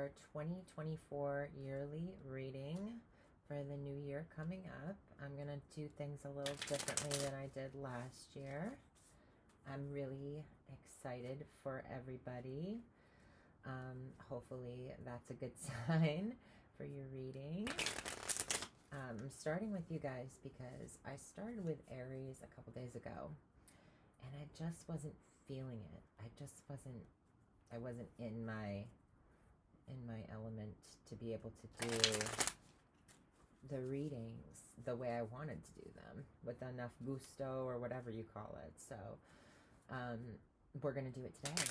your 2024 yearly reading for the new year coming up. I'm going to do things a little differently than I did last year. I'm really excited for everybody. Hopefully that's a good sign for your reading. I'm starting with you guys because I started with Aries a couple days ago and I just wasn't feeling it. I wasn't in my element to be able to do the readings the way I wanted to do them with enough gusto or whatever you call it. So we're gonna do it today. I'm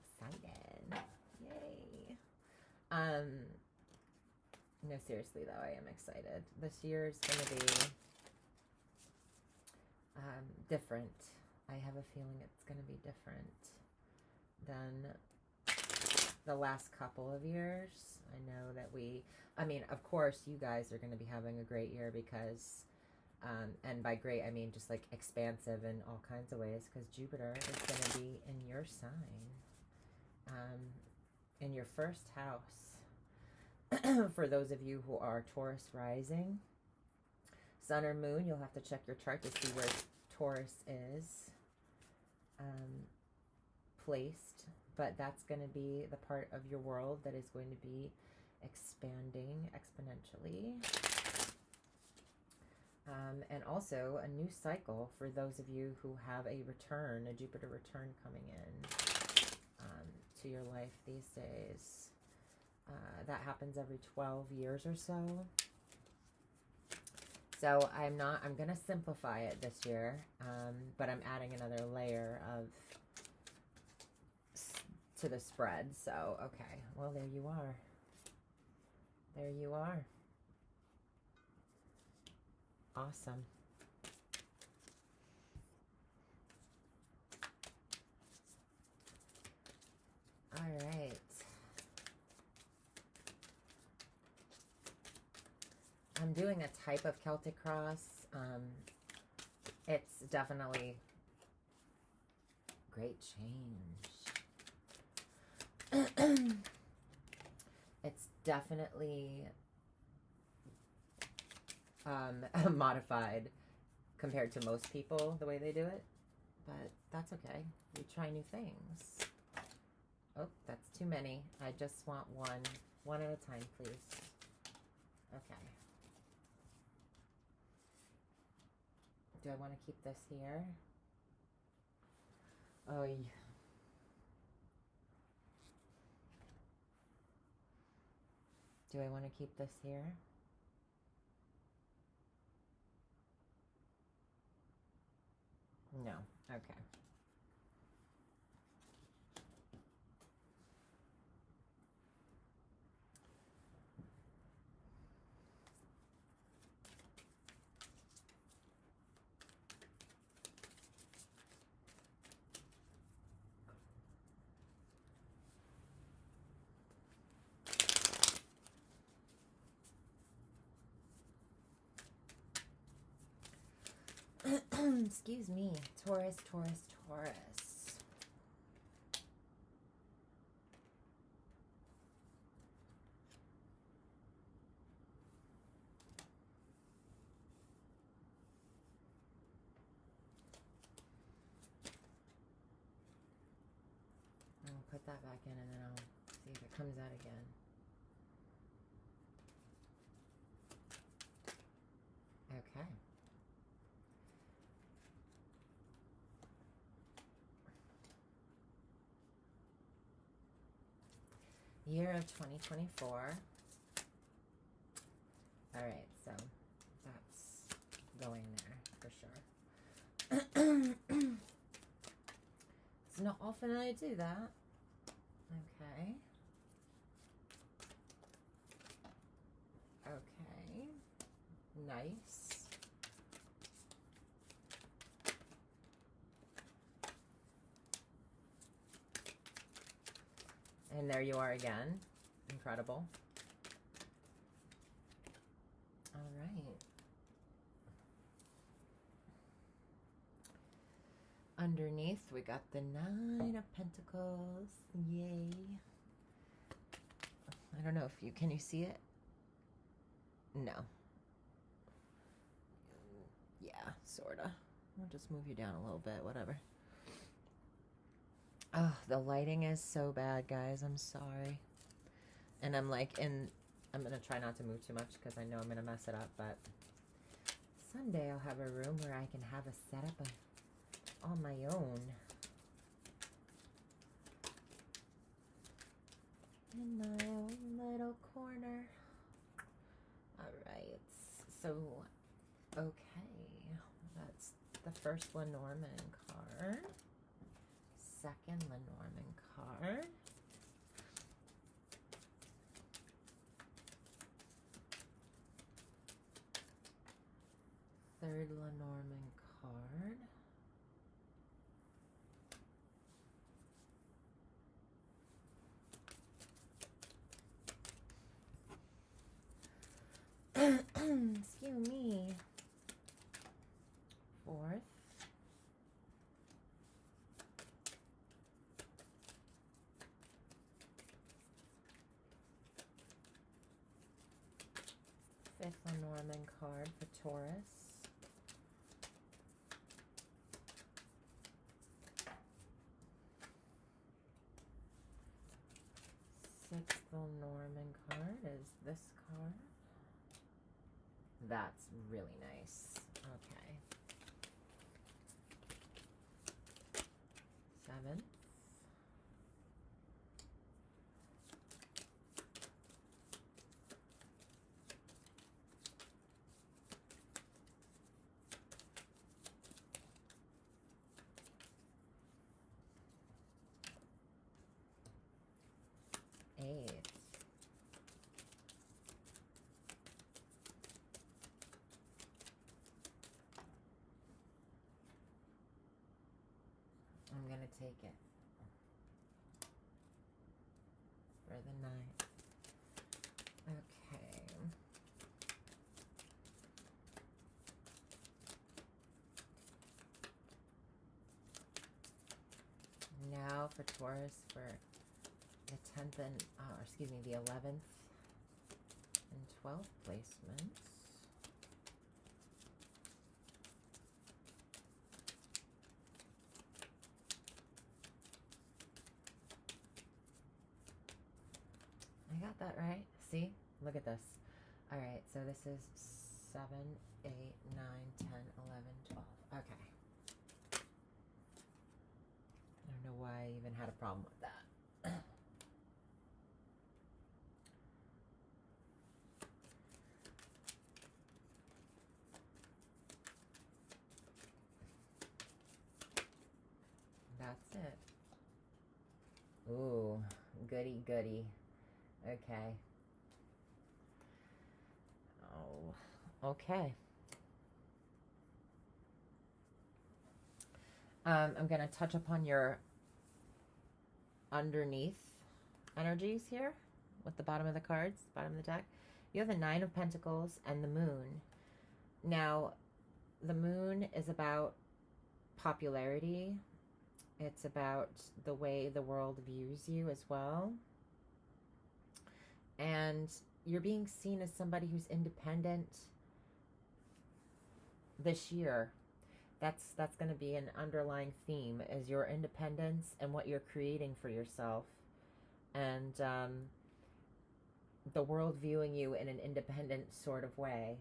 excited. Yay. No, seriously though, I am excited. This year's gonna be different. I have a feeling it's gonna be different than the last couple of years. I know that of course you guys are going to be having a great year because, and by great, I mean just like expansive in all kinds of ways, because Jupiter is going to be in your sign, in your first house. For those of you who are Taurus rising, Sun or Moon, you'll have to check your chart to see where Taurus is placed. But that's going to be the part of your world that is going to be expanding exponentially. And also a new cycle for those of you who have a return, a Jupiter return coming in to your life these days. That happens every 12 years or so. So I'm going to simplify it this year, but I'm adding another layer to the spread. So, okay. Well, there you are. There you are. Awesome. All right. I'm doing a type of Celtic cross. It's definitely great change. It's definitely modified compared to most people, the way they do it. But that's okay. We try new things. Oh, that's too many. I just want one. One at a time, please. Okay. Do I want to keep this here? Oh, yeah. Do I want to keep this here? No. Okay. Excuse me. Taurus, Taurus, Taurus. I'll put that back in and then I'll see if it comes out again. Okay. Year of 2024. All right, so that's going there for sure. It's not often I do that. Okay. Okay. Nice. And there you are again. Incredible. All right. Underneath, we got the Nine of Pentacles. Yay. I don't know if you, can you see it? No. Yeah, sorta. I'll just move you down a little bit, whatever. Oh, the lighting is so bad, guys. I'm sorry. And I'm like I'm going to try not to move too much because I know I'm going to mess it up, but someday I'll have a room where I can have a setup on my own. In my own little corner. Alright, so, okay, that's the first Lenormand card, second Lenormand card, third Lenormand card, excuse me, fourth, fifth Lenormand card for Taurus, sixth Lenormand card is this card. That's really nice. Okay. Seventh. Eighth. I'm going to take it for the ninth. Okay. Now for Taurus for the 10th and, excuse me, the 11th and 12th placements. I got that right. See? Look at this. All right, so this is 7, 8, 9, 10, 11, 12. Okay. I don't know why I even had a problem with that. That's it. Ooh, goody, goody. Okay. Oh, okay. I'm going to touch upon your underneath energies here with the bottom of the cards, bottom of the deck. You have the Nine of Pentacles and the Moon. Now, the Moon is about popularity. It's about the way the world views you as well. And you're being seen as somebody who's independent this year. That's going to be an underlying theme, is your independence and what you're creating for yourself. And the world viewing you in an independent sort of way.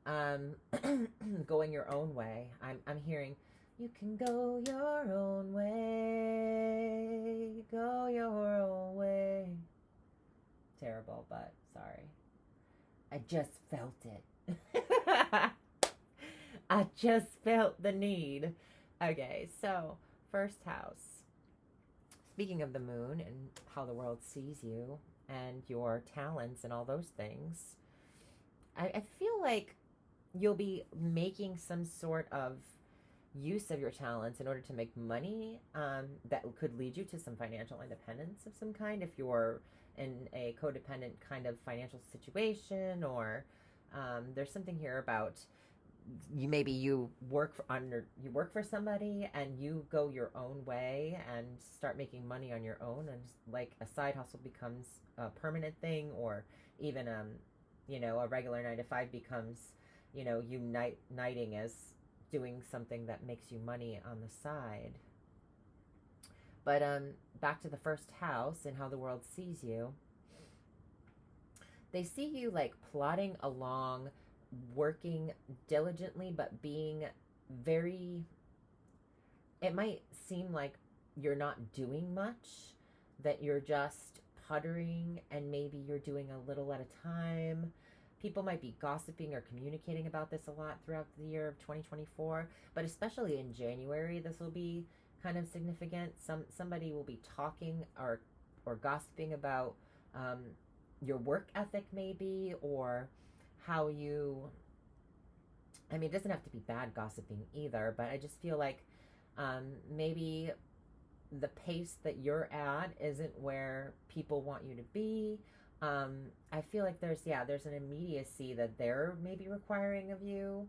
Going your own way. I'm hearing, you can go your own way. Go your own way. Terrible, but sorry. I just felt it. I just felt the need. Okay, so first house. Speaking of the moon and how the world sees you and your talents and all those things, I feel like you'll be making some sort of use of your talents in order to make money that could lead you to some financial independence of some kind if you're in a codependent kind of financial situation, or there's something here about maybe you work you work for somebody and you go your own way and start making money on your own, and like a side hustle becomes a permanent thing, or even a regular 9 to 5 becomes uniting as doing something that makes you money on the side. But back to the first house and how the world sees you. They see you like plodding along, working diligently, but being very, it might seem like you're not doing much, that you're just puttering, and maybe you're doing a little at a time. People might be gossiping or communicating about this a lot throughout the year of 2024, but especially in January, this will be kind of significant. Somebody will be talking or gossiping about your work ethic, maybe, or how you. I mean, it doesn't have to be bad gossiping either, but I just feel like maybe the pace that you're at isn't where people want you to be. I feel like there's an immediacy that they're maybe requiring of you,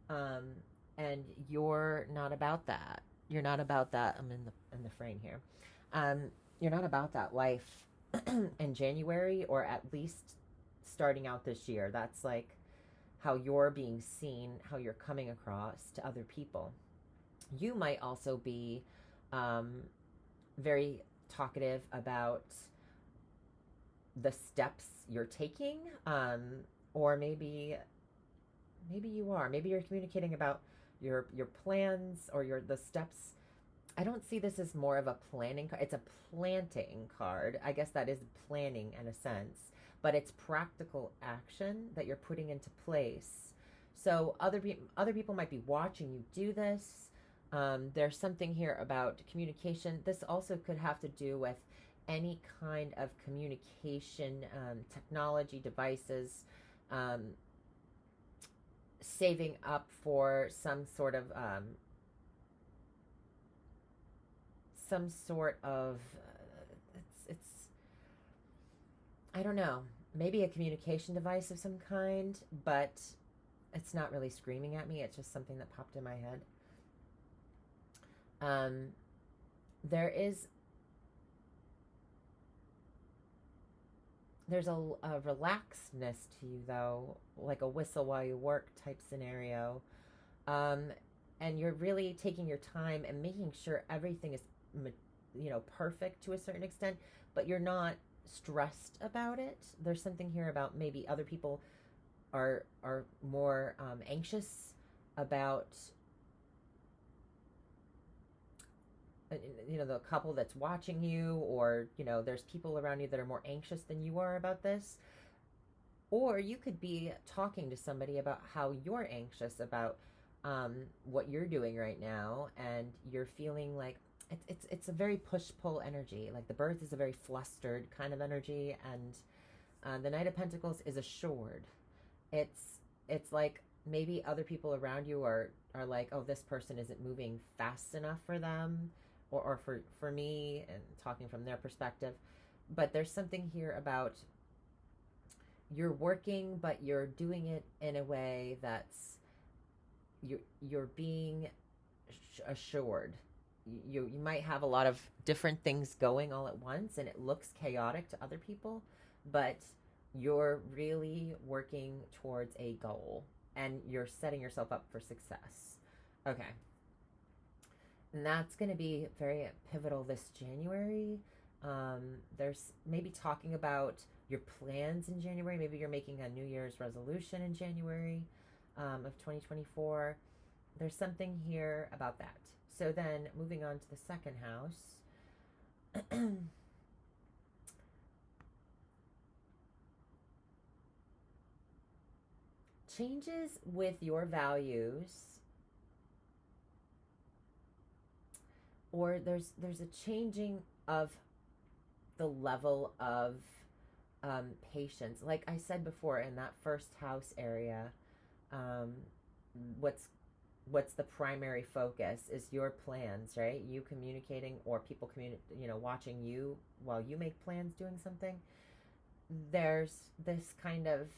and you're not about that. You're not about that. I'm in the frame here. You're not about that life in January, or at least starting out this year. That's like how you're being seen, how you're coming across to other people. You might also be very talkative about the steps you're taking, or maybe you are. Maybe you're communicating about your plans or the steps. I don't see this as more of a planning card. It's a planting card. I guess that is planning in a sense, but it's practical action that you're putting into place. So other people might be watching you do this. There's something here about communication. This also could have to do with any kind of communication, technology devices, saving up for some sort of it's I don't know, maybe a communication device of some kind, but it's not really screaming at me. It's just something that popped in my head. There's a relaxedness to you, though, like a whistle while you work type scenario. And you're really taking your time and making sure everything is, perfect to a certain extent, but you're not stressed about it. There's something here about maybe other people are more anxious about the couple that's watching you, or there's people around you that are more anxious than you are about this. Or you could be talking to somebody about how you're anxious about what you're doing right now, and you're feeling like it's a very push-pull energy. Like the Birth is a very flustered kind of energy, and the Knight of Pentacles is assured. It's like maybe other people around you are like, oh, this person isn't moving fast enough for them, or for me, and talking from their perspective. But there's something here about you're working, but you're doing it in a way that's you're being assured. You might have a lot of different things going all at once, and it looks chaotic to other people, but you're really working towards a goal, and you're setting yourself up for success. Okay. And that's going to be very pivotal this January. There's maybe talking about your plans in January. Maybe you're making a New Year's resolution in January of 2024. There's something here about that. So then moving on to the second house. Changes with your values, or there's a changing of the level of patience. Like I said before, in that first house area, what's the primary focus is your plans, right? You communicating, or people watching you while you make plans doing something. There's this kind of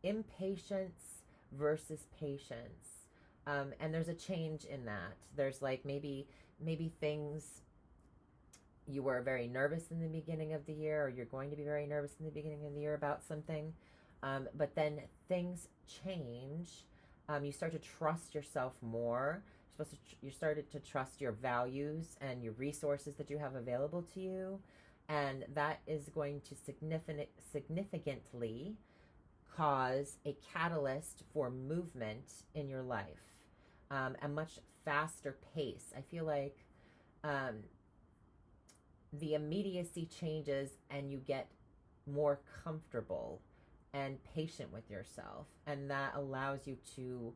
impatience, versus patience. And there's a change in that. There's like maybe things you were very nervous in the beginning of the year, or you're going to be very nervous in the beginning of the year about something, but then things change. You start to trust yourself more. You started to trust your values and your resources that you have available to you, and that is going to significantly cause a catalyst for movement in your life, a much faster pace. I feel like the immediacy changes and you get more comfortable and patient with yourself, and that allows you to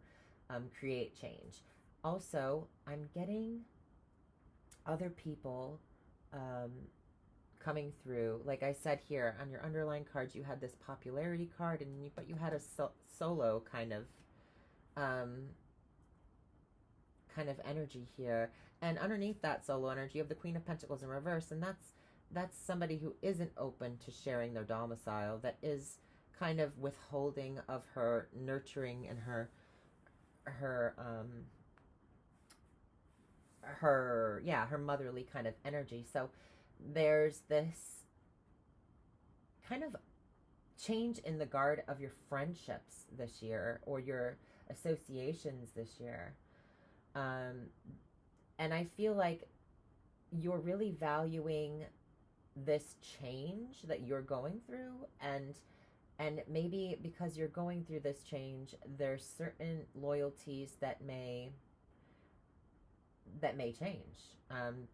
create change. Also, I'm getting other people coming through. Like I said here, on your underlying cards, you had this popularity card, but you had a solo kind of energy here. And underneath that solo energy, you have the Queen of Pentacles in reverse, and that's somebody who isn't open to sharing their domicile, that is kind of withholding of her nurturing and her motherly kind of energy. So there's this kind of change in the guard of your friendships this year, or your associations this year. And I feel like you're really valuing this change that you're going through, and maybe because you're going through this change, there's certain loyalties that may change.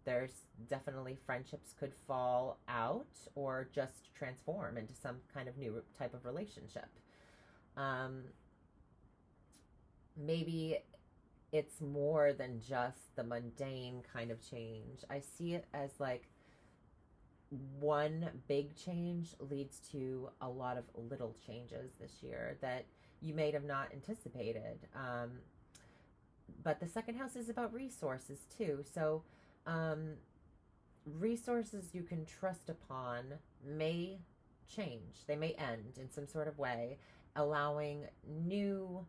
There's definitely friendships could fall out or just transform into some kind of new type of relationship. Maybe it's more than just the mundane kind of change. I see it as like one big change leads to a lot of little changes this year that you may have not anticipated. But the second house is about resources too. So resources you can trust upon may change. They may end in some sort of way, allowing new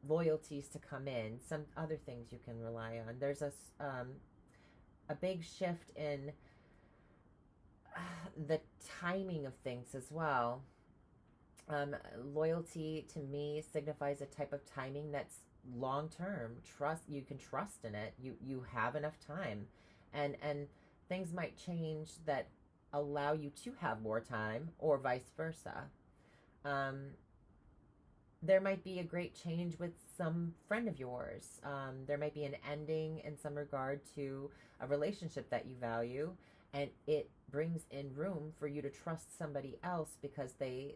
loyalties to come in, some other things you can rely on. There's a big shift in the timing of things as well. Loyalty to me signifies a type of timing that's long term. Trust, you can trust in it. You have enough time, and things might change that allow you to have more time, or vice versa. There might be a great change with some friend of yours. There might be an ending in some regard to a relationship that you value, and it brings in room for you to trust somebody else because they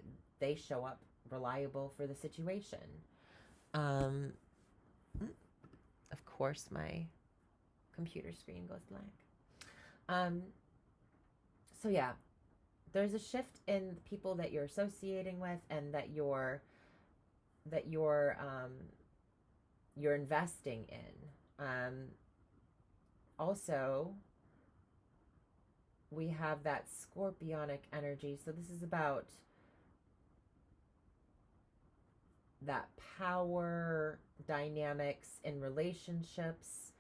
show up reliable for the situation. Of course, my computer screen goes blank. So yeah, there's a shift in people that you're associating with, and that you're investing in. Also, we have that scorpionic energy. So this is about that power dynamics in relationships.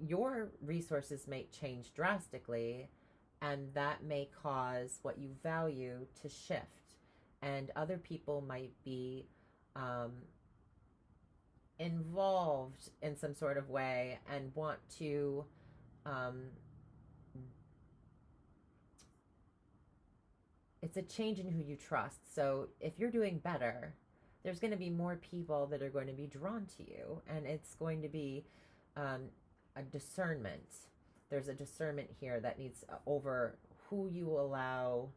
Your resources may change drastically, and that may cause what you value to shift. And other people might be involved in some sort of way and want to it's a change in who you trust. So if you're doing better, there's going to be more people that are going to be drawn to you, and it's going to be a discernment. There's a discernment here that needs over who you allow.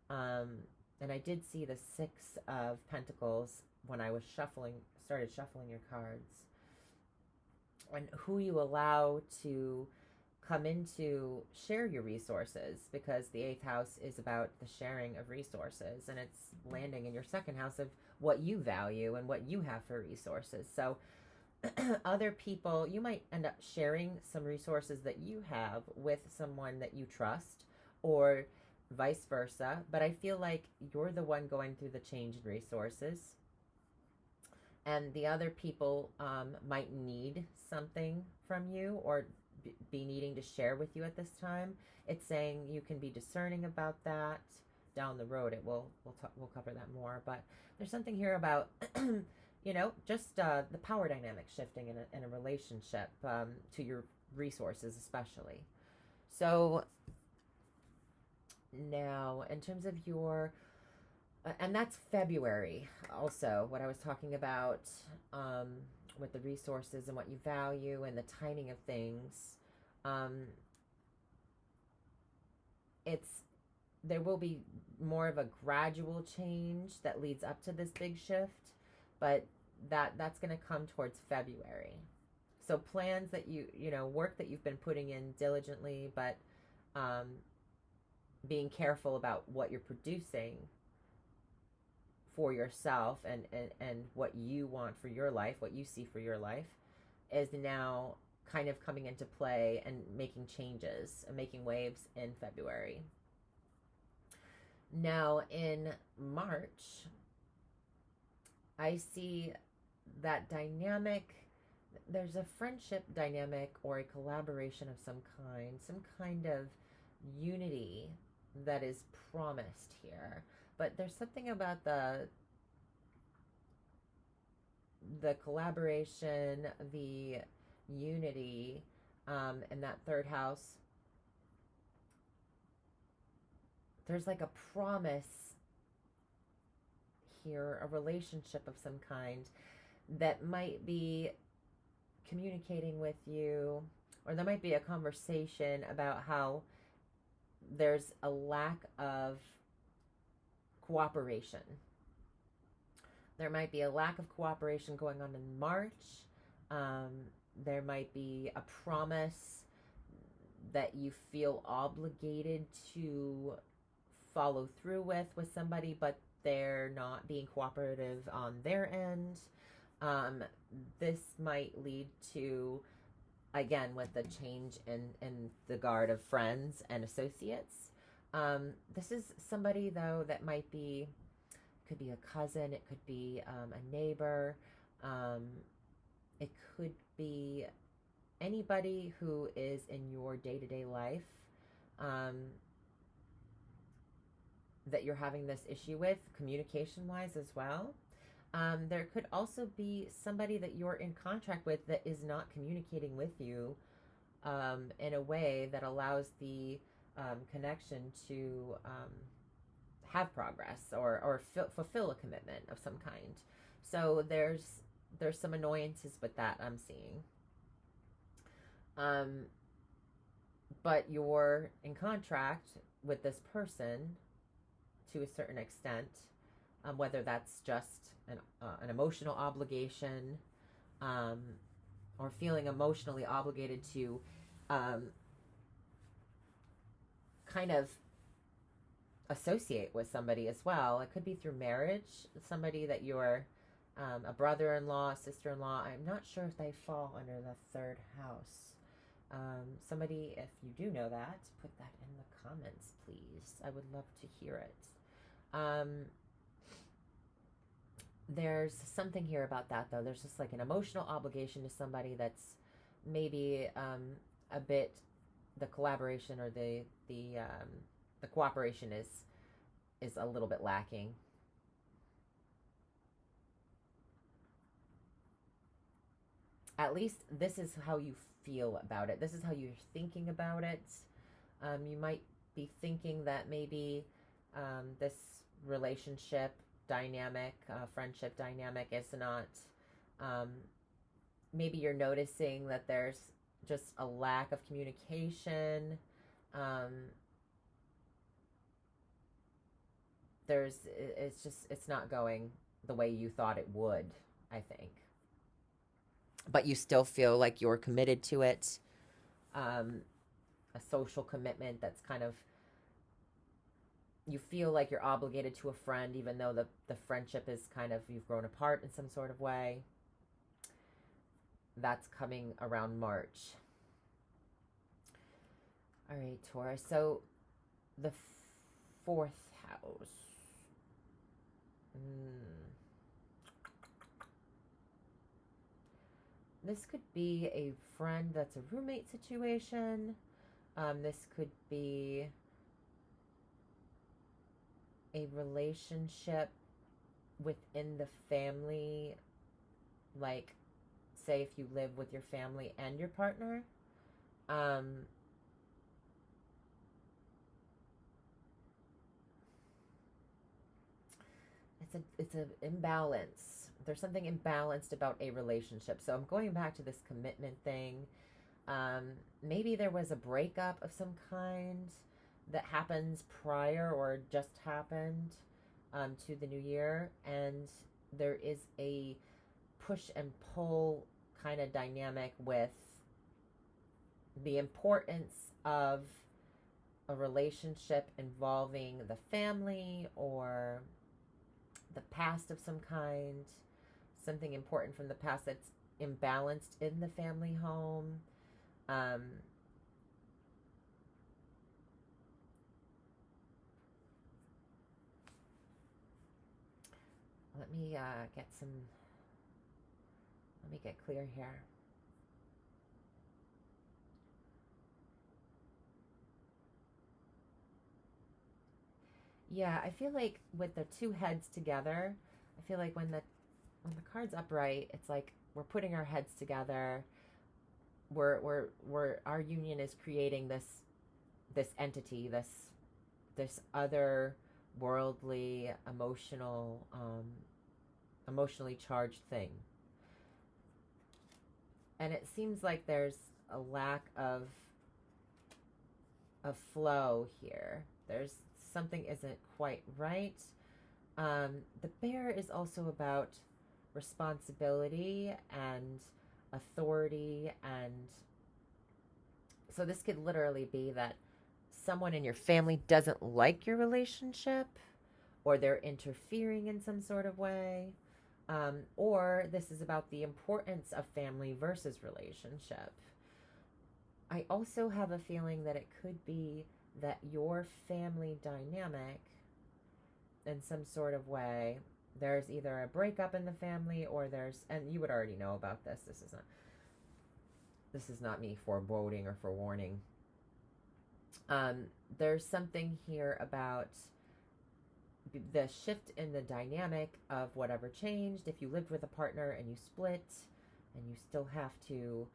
And I did see the 6 of Pentacles when I was started shuffling your cards, and who you allow to come into share your resources, because the 8th house is about the sharing of resources, and it's landing in your 2nd house of what you value and what you have for resources. So other people, you might end up sharing some resources that you have with someone that you trust, or vice versa. But I feel like you're the one going through the change in resources, and the other people might need something from you, or be needing to share with you at this time. It's saying you can be discerning about that. Down the road, we'll cover that more. But there's something here about just the power dynamic shifting in a relationship, to your resources especially. So now, in terms of your and that's February also, what I was talking about, with the resources and what you value and the timing of things. It's There will be more of a gradual change that leads up to this big shift, but that's going to come towards February. So plans that work that you've been putting in diligently, but being careful about what you're producing for yourself, and what you want for your life, what you see for your life, is now kind of coming into play and making changes and making waves in February. Now in March, I see that dynamic. There's a friendship dynamic or a collaboration of some kind of unity that is promised here. But there's something about the collaboration, the unity, in that third house. There's like a promise here, a relationship of some kind that might be communicating with you, or there might be a conversation about how there's a lack of cooperation. There might be a lack of cooperation going on in March. There might be a promise that you feel obligated to follow through with somebody, but they're not being cooperative on their end. This might lead to, again, with the change in the guard of friends and associates. This is somebody, though, that could be a cousin, it could be a neighbor, it could be anybody who is in your day-to-day life, that you're having this issue with, communication-wise as well. There could also be somebody that you're in contract with that is not communicating with you in a way that allows the connection to have progress, or fulfill a commitment of some kind. So there's some annoyances with that I'm seeing. But you're in contract with this person to a certain extent, whether that's just an emotional obligation, or feeling emotionally obligated to kind of associate with somebody as well. It could be through marriage, somebody that you're a brother-in-law, sister-in-law. I'm not sure if they fall under the third house. Somebody, if you do know that, put that in the comments, please. I would love to hear it. There's something here about that, though. There's just like an emotional obligation to somebody that's maybe a bit, the collaboration or the cooperation is a little bit lacking. At least this is how you feel about it. This is how you're thinking about it. You might be thinking that maybe this relationship dynamic, friendship dynamic is not, maybe you're noticing that there's just a lack of communication. It's not going the way you thought it would, I think. But you still feel like you're committed to it. A social commitment that's kind of, you feel like you're obligated to a friend, even though the friendship is kind of, you've grown apart in some sort of way. That's coming around March. All right, Taurus. So the fourth house. Mm. This could be a friend that's a roommate situation. This could be a relationship within the family, like, say, if you live with your family and your partner. Um, it's a imbalance. There's something imbalanced about a relationship. So I'm going back to this commitment thing. Maybe there was a breakup of some kind that happens prior or just happened to the new year, and there is a push and pull kind of dynamic with the importance of a relationship involving the family or the past of some kind, something important from the past that's imbalanced in the family home. Let me get clear here. Yeah, I feel like with the two heads together, I feel like when the card's upright, it's like we're putting our heads together. We're our union is creating this entity, this other worldly, emotionally charged thing. And it seems like there's a lack of flow here. There's something isn't quite right. The bear is also about responsibility and authority, and so this could literally be that someone in your family doesn't like your relationship, or they're interfering in some sort of way, or this is about the importance of family versus relationship. I also have a feeling that it could be that your family dynamic, in some sort of way, there's either a breakup in the family, or and you would already know about this. This is not me foreboding or forewarning. There's something here about the shift in the dynamic of whatever changed. If you lived with a partner and you split and you still have to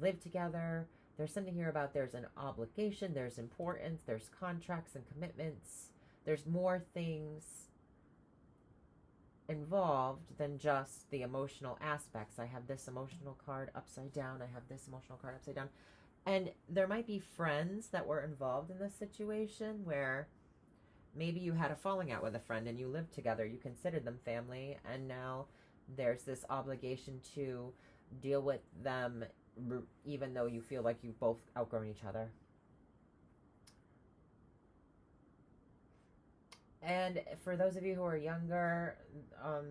live together, there's something here about there's an obligation, there's importance, there's contracts and commitments. There's more things involved than just the emotional aspects. I have this emotional card upside down. I have this emotional card upside down. And there might be friends that were involved in this situation where maybe you had a falling out with a friend and you lived together. You considered them family, and now there's this obligation to deal with them even though you feel like you've both outgrown each other. And for those of you who are younger,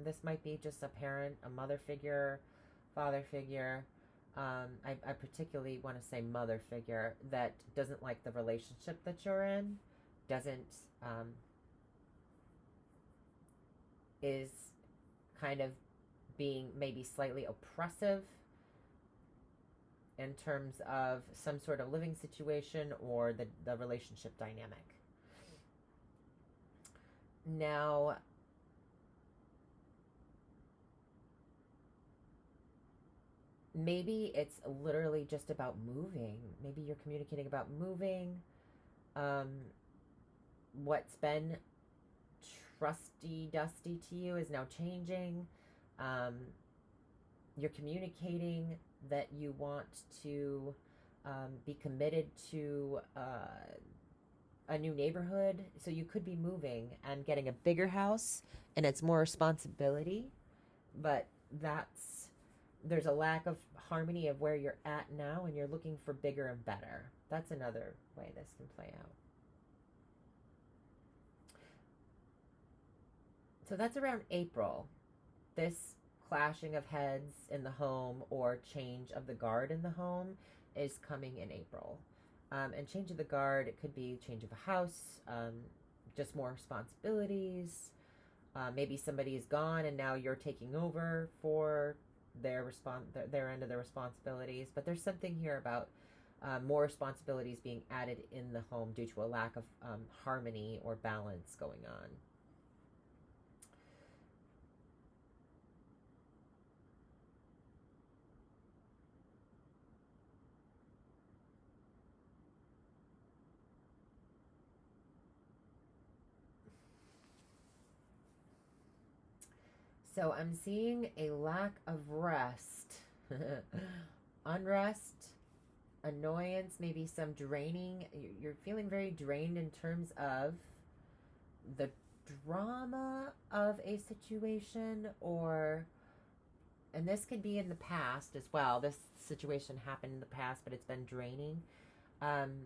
this might be just a parent, a mother figure, father figure. I particularly want to say mother figure that doesn't like the relationship that you're in, doesn't, is kind of being maybe slightly oppressive in terms of some sort of living situation or the relationship dynamic. Now, maybe it's literally just about moving. Maybe you're communicating about moving. What's been trusty dusty to you is now changing. You're communicating that you want to be committed to a new neighborhood. So you could be moving and getting a bigger house, and it's more responsibility, but there's a lack of harmony of where you're at now, and you're looking for bigger and better. That's another way this can play out. So that's around April. This clashing of heads in the home or change of the guard in the home is coming in April. And change of the guard, it could be change of a house, just more responsibilities. Maybe somebody is gone and now you're taking over for their end of the responsibilities. But there's something here about more responsibilities being added in the home due to a lack of harmony or balance going on. So I'm seeing a lack of rest, unrest, annoyance, maybe some draining. You're feeling very drained in terms of the drama of a situation, and this could be in the past as well. This situation happened in the past, but it's been draining. Um,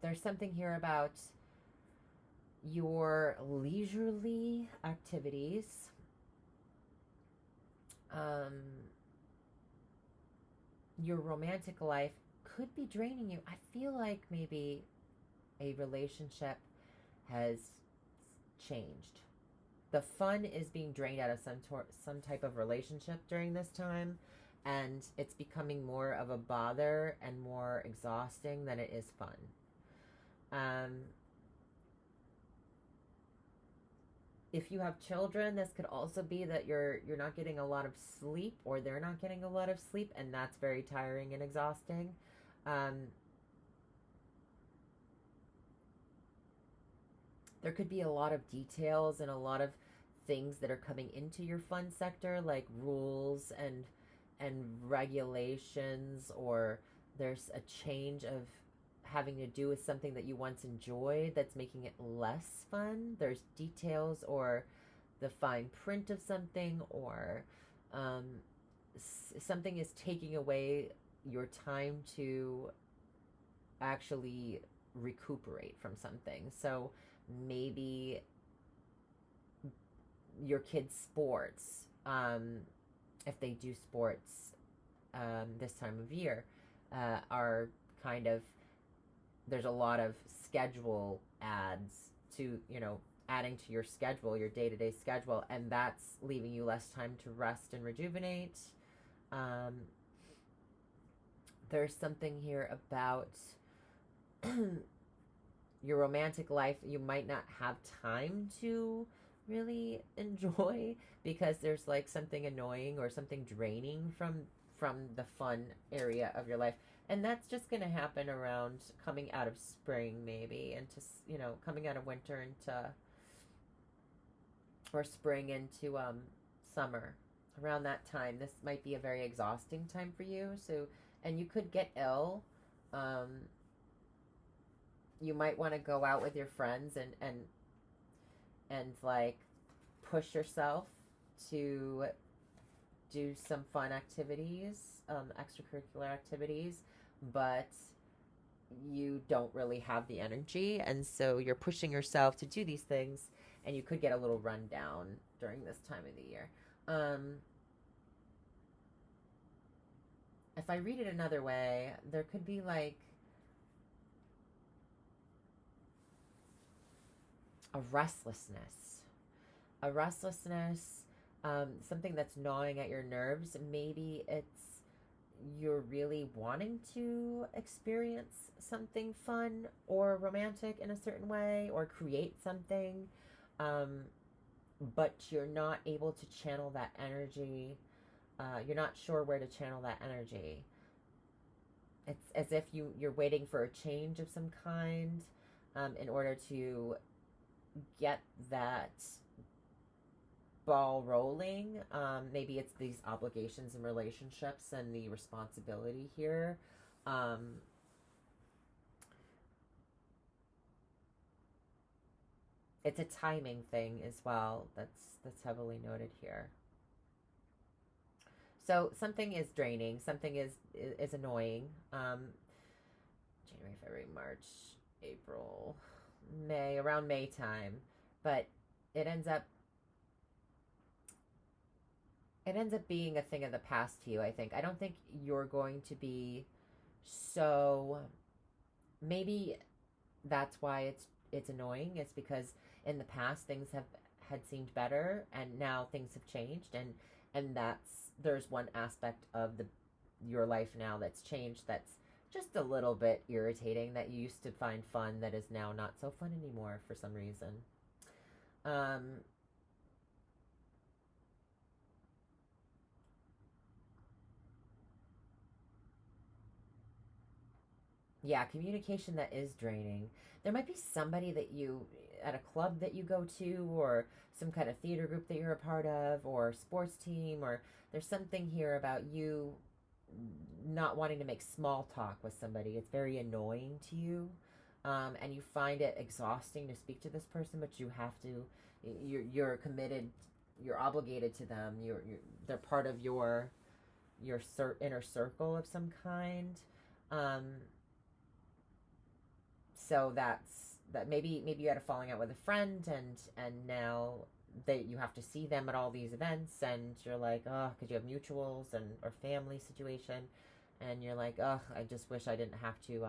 there's something here about your leisurely activities. Your romantic life could be draining you. I feel like maybe a relationship has changed. The fun is being drained out of some type of relationship during this time, and it's becoming more of a bother and more exhausting than it is fun. If you have children, this could also be that you're not getting a lot of sleep, or they're not getting a lot of sleep, and that's very tiring and exhausting. There could be a lot of details and a lot of things that are coming into your fun sector, like rules and regulations, or there's a change of having to do with something that you once enjoyed that's making it less fun. There's details or the fine print of something, or something is taking away your time to actually recuperate from something. So maybe your kids' sports, if they do sports this time of year, are kind of, there's a lot of schedule ads to, adding to your schedule, your day-to-day schedule, and that's leaving you less time to rest and rejuvenate. There's something here about your romantic life you might not have time to really enjoy, because there's like something annoying or something draining from the fun area of your life. And that's just going to happen around coming out of spring, maybe, into, coming out of winter into, or spring into summer. Around that time, this might be a very exhausting time for you. So, and you could get ill. You might want to go out with your friends and like push yourself to do some fun activities, extracurricular activities, but you don't really have the energy, and so you're pushing yourself to do these things, and you could get a little run down during this time of the year. If I read it another way, there could be like a restlessness, something that's gnawing at your nerves. Maybe it's you're really wanting to experience something fun or romantic in a certain way, or create something, but you're not able to channel that energy. You're not sure where to channel that energy. It's as if you're waiting for a change of some kind, in order to get that ball rolling. Maybe it's these obligations and relationships and the responsibility here. It's a timing thing as well. That's heavily noted here. So something is draining. Something is annoying. January, February, March, April, May, around May time, but it ends up it ends up being a thing of the past to you, I think. I don't think you're going to be so, maybe that's why it's annoying. It's because in the past things have had seemed better, and now things have changed, and that's, there's one aspect of the your life now that's changed, that's just a little bit irritating, that you used to find fun that is now not so fun anymore for some reason. um yeah, communication that is draining. There might be somebody that you, at a club that you go to, or some kind of theater group that you're a part of, or sports team, or there's something here about you not wanting to make small talk with somebody. It's very annoying to you. And you find it exhausting to speak to this person, but you have to. You're committed. You're obligated to them. They're part of your inner circle of some kind. Um, so that. Maybe you had a falling out with a friend, and now that you have to see them at all these events, and you're like, oh, because you have mutuals and or family situation, and you're like, oh, I just wish I didn't have to.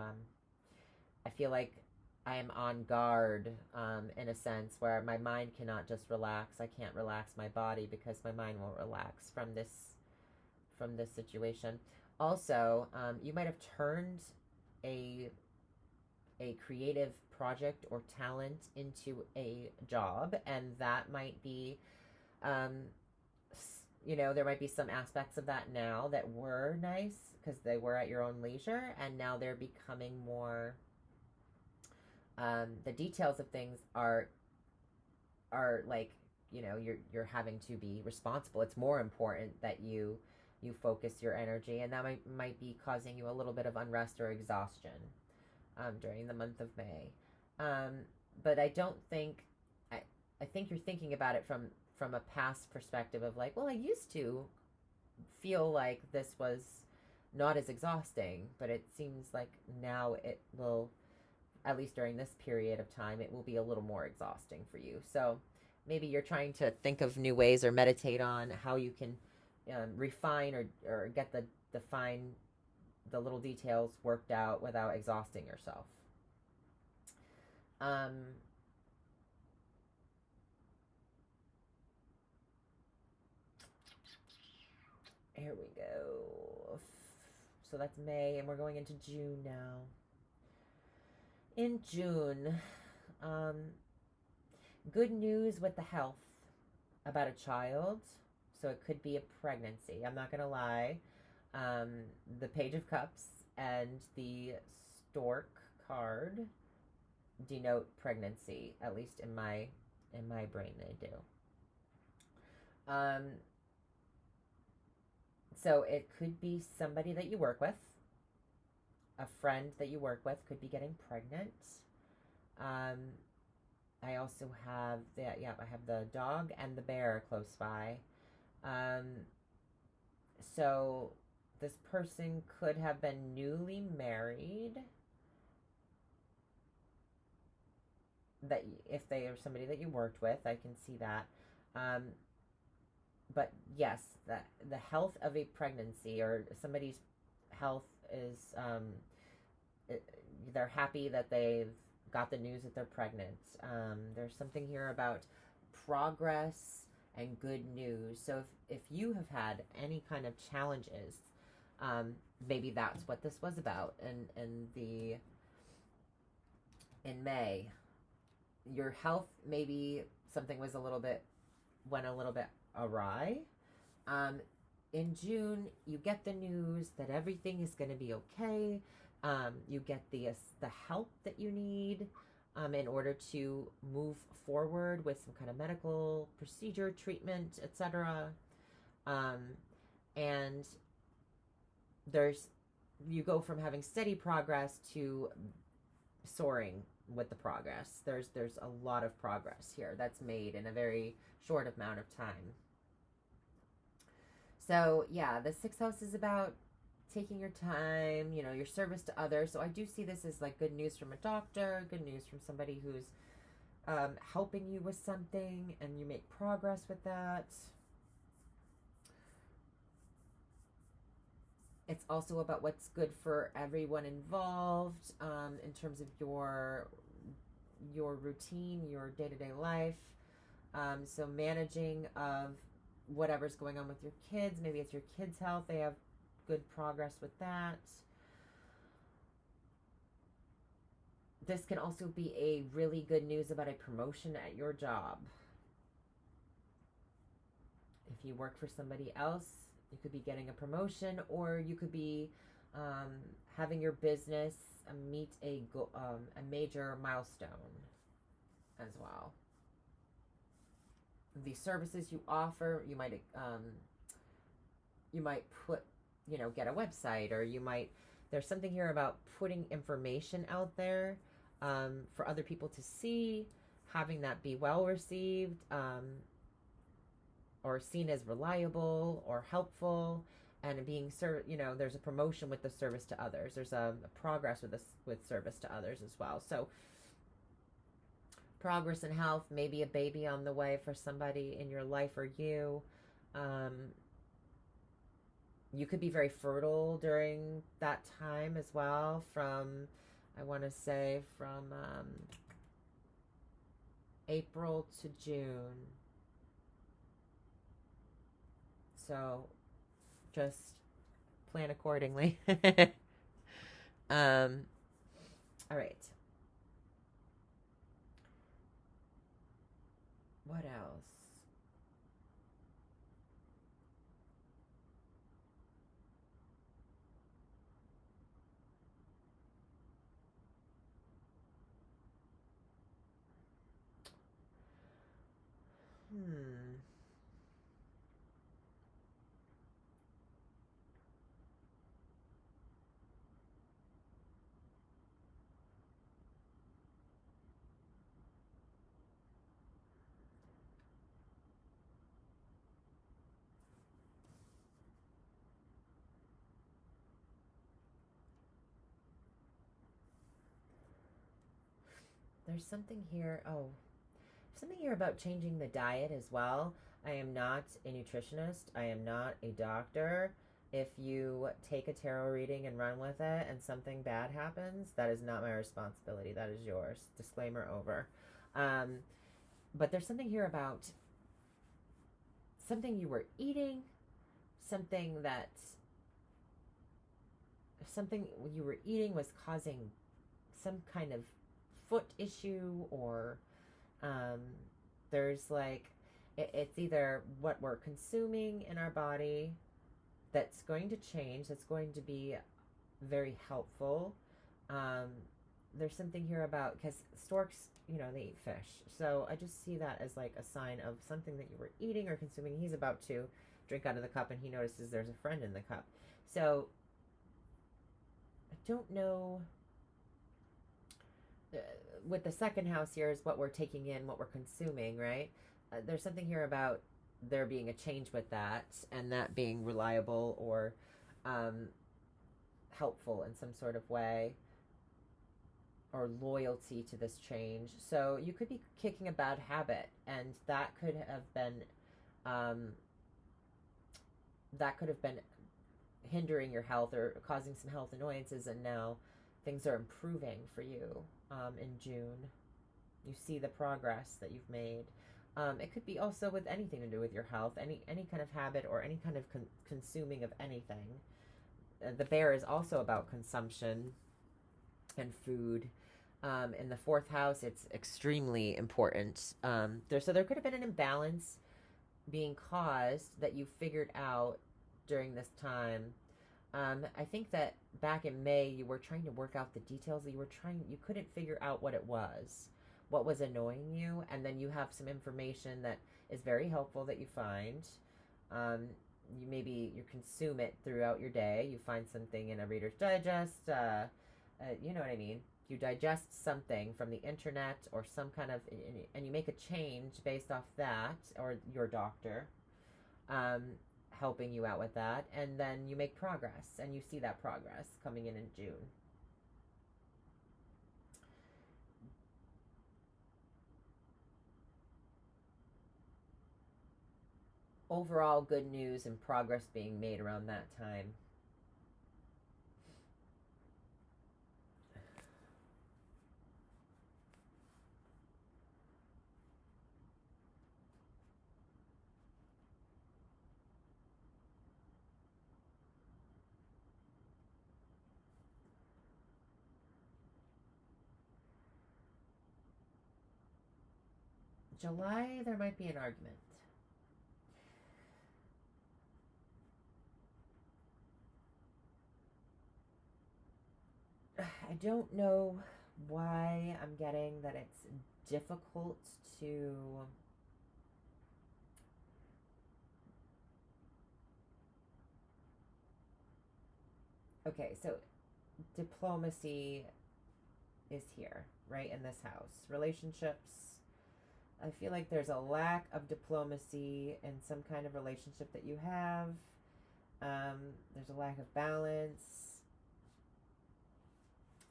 I feel like I am on guard, in a sense where my mind cannot just relax. I can't relax my body because my mind won't relax from this situation. Also, you might have turned a creative project or talent into a job, and that might be, um, there might be some aspects of that now that were nice because they were at your own leisure, and now they're becoming more. The details of things are like, you're having to be responsible. It's more important that you focus your energy, and that might be causing you a little bit of unrest or exhaustion, during the month of May. Um, but I don't think, I think you're thinking about it from a past perspective of like, well, I used to feel like this was not as exhausting, but it seems like now it will, at least during this period of time, it will be a little more exhausting for you. So maybe you're trying to think of new ways or meditate on how you can, refine or get the little details worked out without exhausting yourself. Um, here we go. So that's May, and we're going into June now. In June, um, good news with the health about a child. So it could be a pregnancy. I'm not going to lie. Um, the Page of Cups and the Stork card denote pregnancy, at least in my brain they do. Um, so it could be somebody that you work with, a friend that you work with could be getting pregnant. Um, I also have I have the dog and the bear close by. Um, so this person could have been newly married. That if they are somebody that you worked with, I can see that. Um, but yes, the health of a pregnancy or somebody's health is, they're happy that they've got the news that they're pregnant. There's something here about progress and good news. So if you have had any kind of challenges, maybe that's what this was about. And in May, your health, maybe something went a little bit awry. In June, you get the news that everything is going to be okay. You get the help that you need, in order to move forward with some kind of medical procedure, treatment, etc. And you go from having steady progress to soaring with the progress. There's a lot of progress here that's made in a very short amount of time. So yeah, the sixth house is about taking your time, your service to others. So I do see this as like good news from a doctor, good news from somebody who's, helping you with something, and you make progress with that. It's also about what's good for everyone involved, in terms of your routine, your day-to-day life. So managing of whatever's going on with your kids. Maybe it's your kids' health. They have good progress with that. This can also be a really good news about a promotion at your job. If you work for somebody else, you could be getting a promotion, or you could be having your business meet a major milestone as well. The services you offer, you might put, get a website, or you might, there's something here about putting information out there, for other people to see, having that be well received, or seen as reliable or helpful, and being there's a promotion with the service to others. There's a progress with service to others as well. So progress in health, maybe a baby on the way for somebody in your life or you. You could be very fertile during that time as well, from, I want to say, from April to June. So just plan accordingly. All right. What else? Hmm. There's something here. Oh, something here about changing the diet as well. I am not a nutritionist. I am not a doctor. If you take a tarot reading and run with it and something bad happens, that is not my responsibility. That is yours. Disclaimer over. But there's something here about something you were eating, something that something you were eating was causing some kind of foot issue, or um, there's like it's either what we're consuming in our body that's going to change, that's going to be very helpful. Um, there's something here about, because storks, they eat fish. So I just see that as like a sign of something that you were eating or consuming. He's about to drink out of the cup and he notices there's a friend in the cup. So I don't know. With the second house here is what we're taking in, what we're consuming, right? There's something here about there being a change with that, and that being reliable or helpful in some sort of way, or loyalty to this change. So you could be kicking a bad habit, and um, that could have been hindering your health or causing some health annoyances, and now things are improving for you in June. You see the progress that you've made. It could be also with anything to do with your health, any kind of habit or any kind of consuming of anything. The bear is also about consumption and food. In the fourth house, it's extremely important. So there could have been an imbalance being caused that you figured out during this time. I think that back in May, you were trying to work out the details. You couldn't figure out what was annoying you, and then you have some information that is very helpful that you find. You consume it throughout your day. You find something in a Reader's Digest. You know what I mean. You digest something from the internet or some kind of, and you make a change based off that, or your doctor helping you out with that, and then you make progress, and you see that progress coming in June. Overall, good news and progress being made around that time. July, there might be an argument. I don't know why I'm getting that it's difficult to okay, so diplomacy is here, right, in this house. Relationships, I feel like there's a lack of diplomacy in some kind of relationship that you have. There's a lack of balance,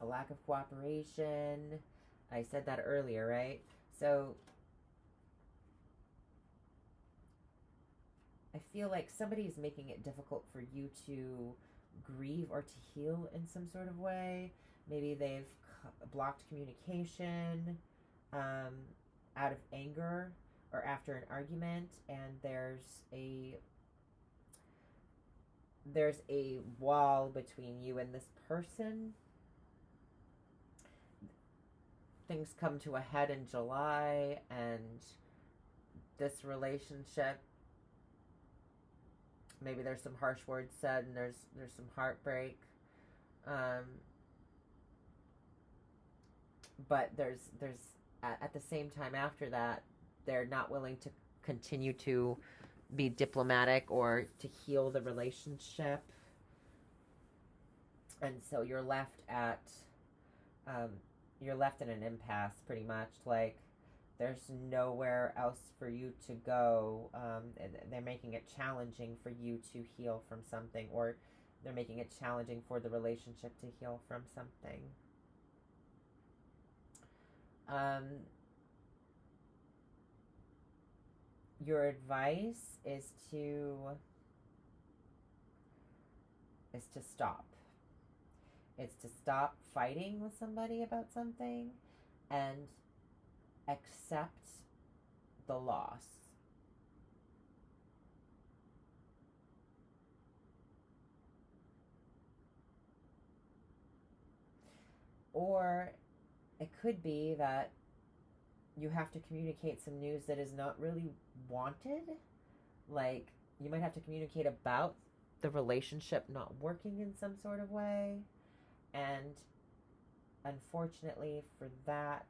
a lack of cooperation. I said that earlier, right? So I feel like somebody is making it difficult for you to grieve or to heal in some sort of way. Maybe they've blocked communication out of anger or after an argument, and there's a wall between you and this person. Things come to a head in July, and this relationship, maybe there's some harsh words said, and there's some heartbreak. But there's at the same time after that, they're not willing to continue to be diplomatic or to heal the relationship, and so you're left in an impasse, pretty much. Like, there's nowhere else for you to go. They're making it challenging for you to heal from something, or they're making it challenging for the relationship to heal from something. Your advice is to stop. It's to stop fighting with somebody about something and accept the loss. Or it could be that you have to communicate some news that is not really wanted. Like, you might have to communicate about the relationship not working in some sort of way. And unfortunately for that,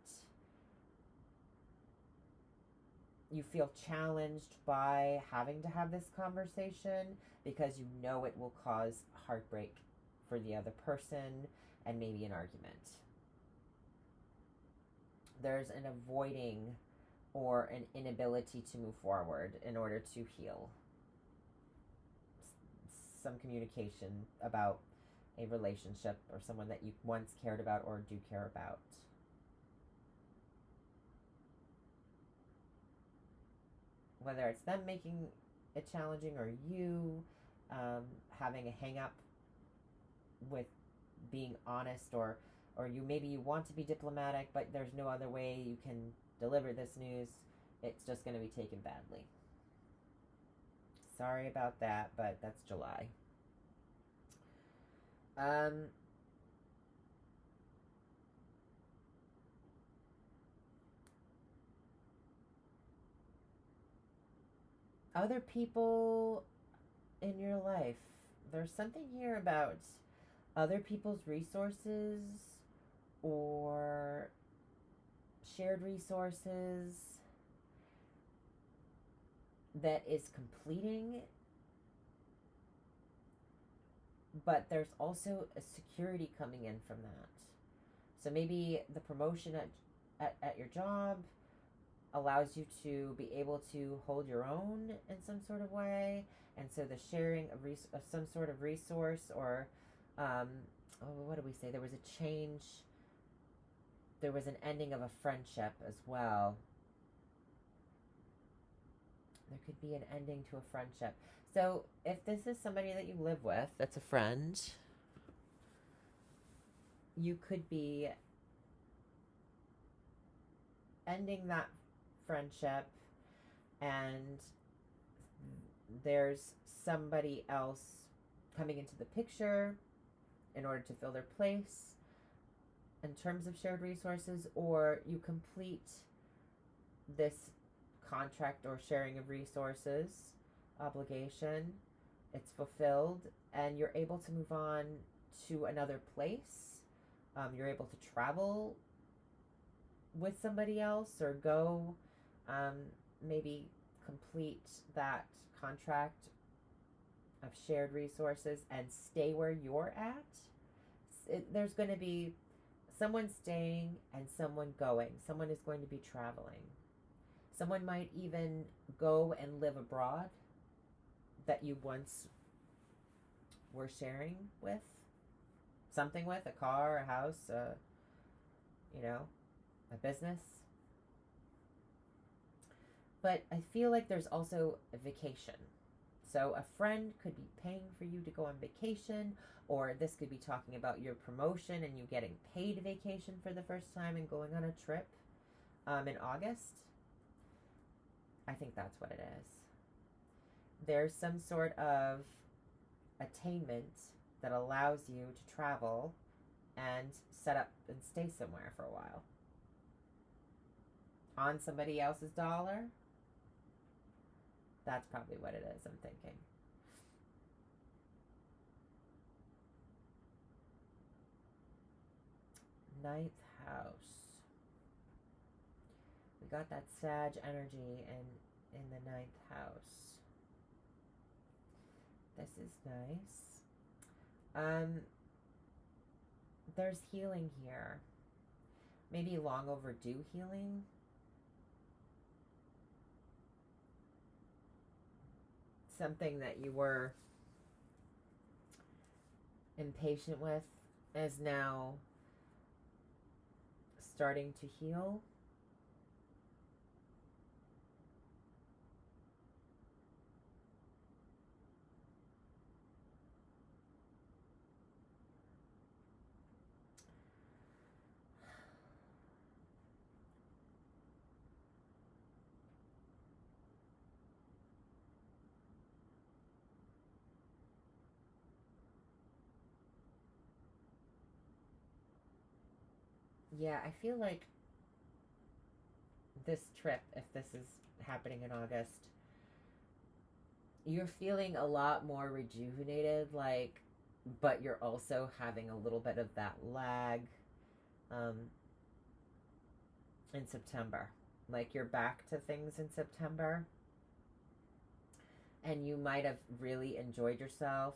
you feel challenged by having to have this conversation because you know it will cause heartbreak for the other person and maybe an argument. There's an avoiding or an inability to move forward in order to heal. Some communication about a relationship or someone that you once cared about or do care about. Whether it's them making it challenging or you having a hang up with being honest, or maybe you want to be diplomatic, but there's no other way you can deliver this news. It's just going to be taken badly. Sorry about that, but that's July. Other people in your life. There's something here about other people's resources or shared resources that is completing, but there's also a security coming in from that. So maybe the promotion at your job allows you to be able to hold your own in some sort of way, and so the sharing of some sort of resource, or what do we say? There was a change. There was an ending of a friendship as well. There could be an ending to a friendship. So if this is somebody that you live with, that's a friend, you could be ending that friendship, and there's somebody else coming into the picture in order to fill their place in terms of shared resources, or you complete this contract or sharing of resources, obligation. It's fulfilled, and you're able to move on to another place. You're able to travel with somebody else, or go maybe complete that contract of shared resources and stay where you're at. There's going to be someone staying and someone going. Someone is going to be traveling. Someone might even go and live abroad that you once were sharing with, something with, a car, a house, a business. But I feel like there's also a vacation. So a friend could be paying for you to go on vacation, or this could be talking about your promotion and you getting paid vacation for the first time and going on a trip in August. I think that's what it is. There's some sort of attainment that allows you to travel and set up and stay somewhere for a while. On somebody else's dollar? That's probably what it is, I'm thinking. Ninth house. We got that Sag energy in the ninth house. This is nice. There's healing here. Maybe long overdue healing. Something that you were impatient with is now starting to heal. Yeah, I feel like this trip, if this is happening in August, you're feeling a lot more rejuvenated, but you're also having a little bit of that lag in September. Like you're back to things in September, and you might have really enjoyed yourself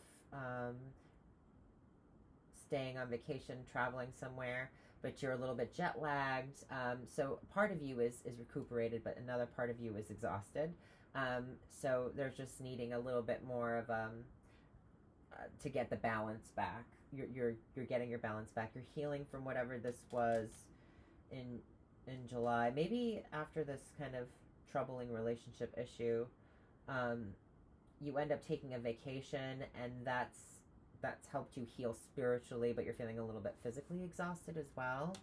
staying on vacation, traveling somewhere, but you're a little bit jet lagged. So part of you is recuperated, but another part of you is exhausted. So there's just needing a little bit more of to get the balance back. You're getting your balance back. You're healing from whatever this was in July. Maybe after this kind of troubling relationship issue, you end up taking a vacation, and that's helped you heal spiritually, but you're feeling a little bit physically exhausted as well.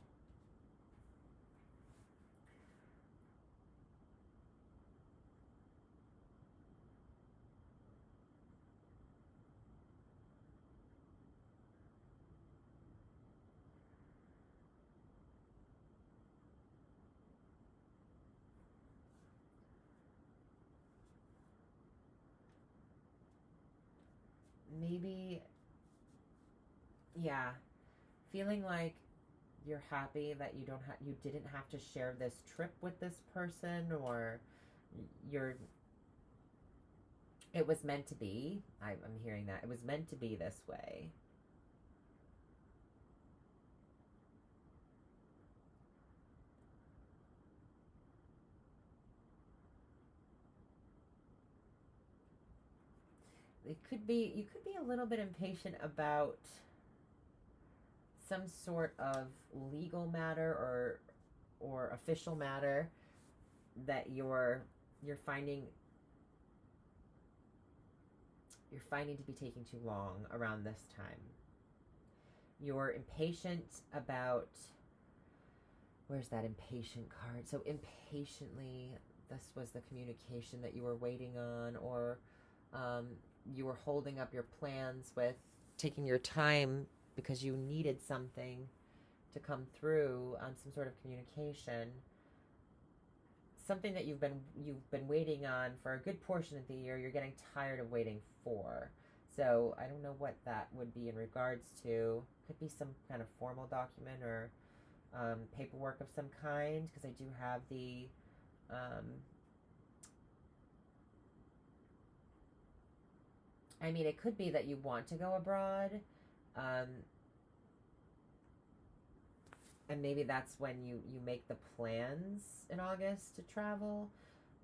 Maybe, yeah, feeling like you're happy that you didn't have to share this trip with this person, or it was meant to be. I'm hearing that it was meant to be this way. You could be a little bit impatient about some sort of legal matter or official matter that you're finding to be taking too long around this time. You're impatient about, where's that impatient card? So impatiently, this was the communication that you were waiting on, or you were holding up your plans with taking your time because you needed something to come through on some sort of communication. something that you've been waiting on for a good portion of the year. You're getting tired of waiting for. So I don't know what that would be in regards to. Could be some kind of formal document or paperwork of some kind, because I do have the I mean, it could be that you want to go abroad, um, and maybe that's when you make the plans in August to travel.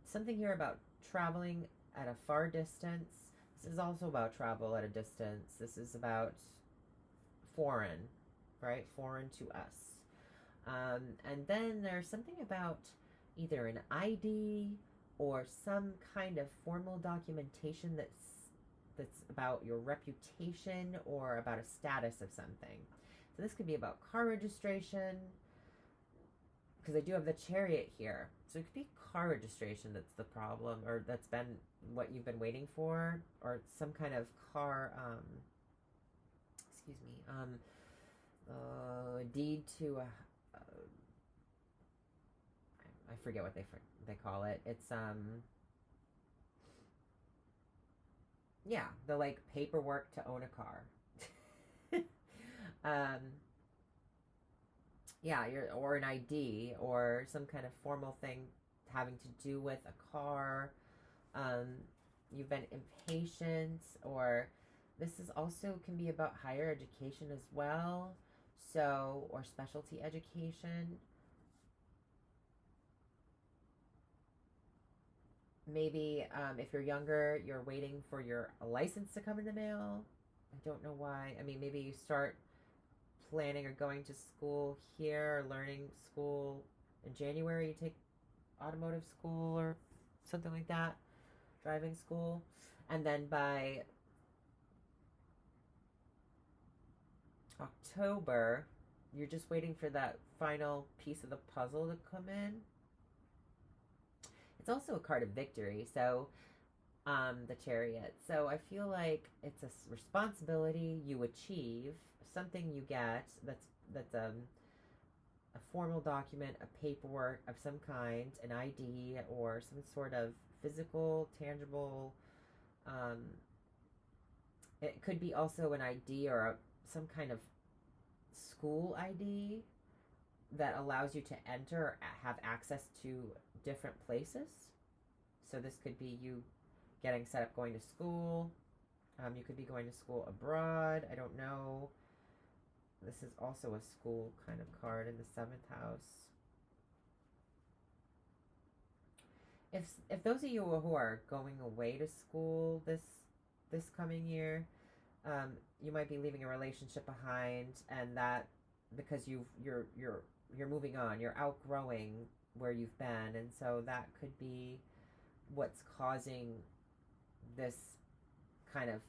Something here about traveling at a far distance. This is also about travel at a distance. This is about foreign, right? Foreign to us. And then there's something about either an ID or some kind of formal documentation that's about your reputation or about a status of something. So this could be about car registration, because I do have the Chariot here. So it could be car registration that's the problem, or that's been what you've been waiting for, or some kind of car, excuse me, deed to a, I forget what they call it. It's yeah, the like paperwork to own a car. Yeah, or an ID or some kind of formal thing having to do with a car. You've been impatient, or this is also can be about higher education as well. So, or specialty education. Maybe if you're younger, you're waiting for your license to come in the mail. I don't know why. I mean, maybe you start planning or going to school here, or learning school in January. You take automotive school or something like that, driving school. And then by October, you're just waiting for that final piece of the puzzle to come in. It's also a card of victory, so the Chariot. So I feel like it's a responsibility you achieve, something you get that's a formal document, a paperwork of some kind, an ID or some sort of physical, tangible. It could be also an ID or some kind of school ID that allows you to enter or have access to different places. So this could be you getting set up going to school. You could be going to school abroad. I don't know. This is also a school kind of card in the 7th house. If those of you who are going away to school this coming year, you might be leaving a relationship behind, and that because you're moving on, you're outgrowing where you've been, and so that could be what's causing this kind of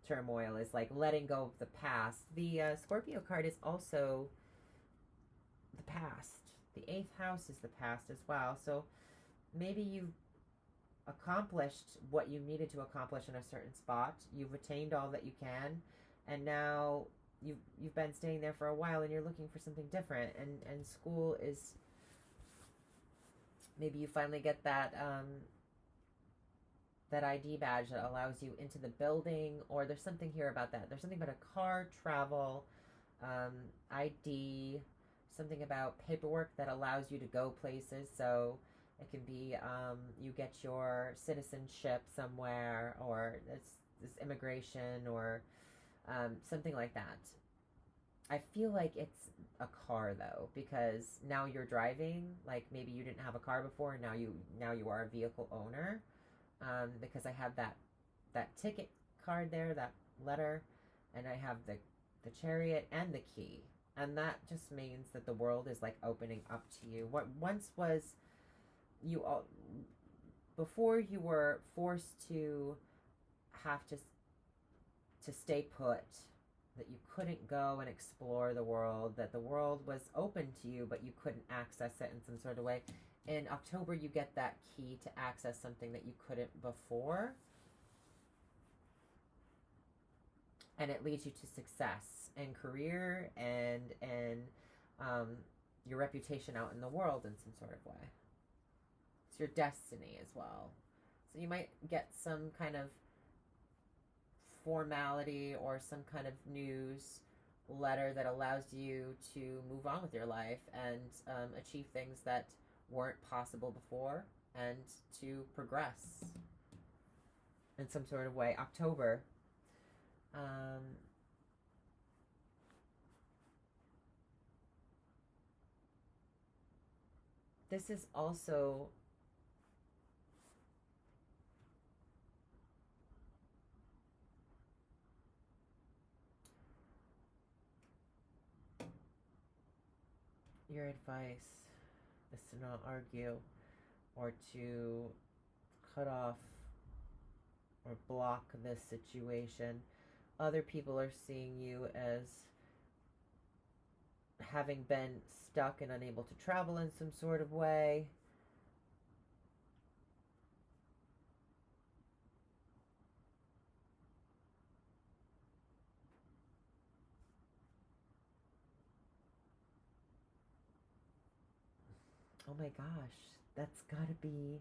turmoil, is like letting go of the past. The Scorpio card is also the past. The 8th house is the past as well. So maybe you've accomplished what you needed to accomplish in a certain spot. You've attained all that you can, and now you've been staying there for a while, and you're looking for something different. And school is, maybe you finally get that that ID badge that allows you into the building, or there's something here about that. There's something about a car, travel, ID, something about paperwork that allows you to go places. So it can be you get your citizenship somewhere, or this immigration, or something like that. I feel like it's a car though, because now you're driving. Like maybe you didn't have a car before, and now you are a vehicle owner. Because I have that ticket card there, that letter, and I have the Chariot and the key, and that just means that the world is like opening up to you. What once was you all, before you were forced to have to stay put, that you couldn't go and explore the world, that the world was open to you but you couldn't access it in some sort of way. In October, you get that key to access something that you couldn't before. And it leads you to success and career and your reputation out in the world in some sort of way. It's your destiny as well. So you might get some kind of formality or some kind of news letter that allows you to move on with your life and achieve things that weren't possible before and to progress in some sort of way. October. This is also your advice is to not argue or to cut off or block this situation. Other people are seeing you as having been stuck and unable to travel in some sort of way. Oh my gosh, that's gotta be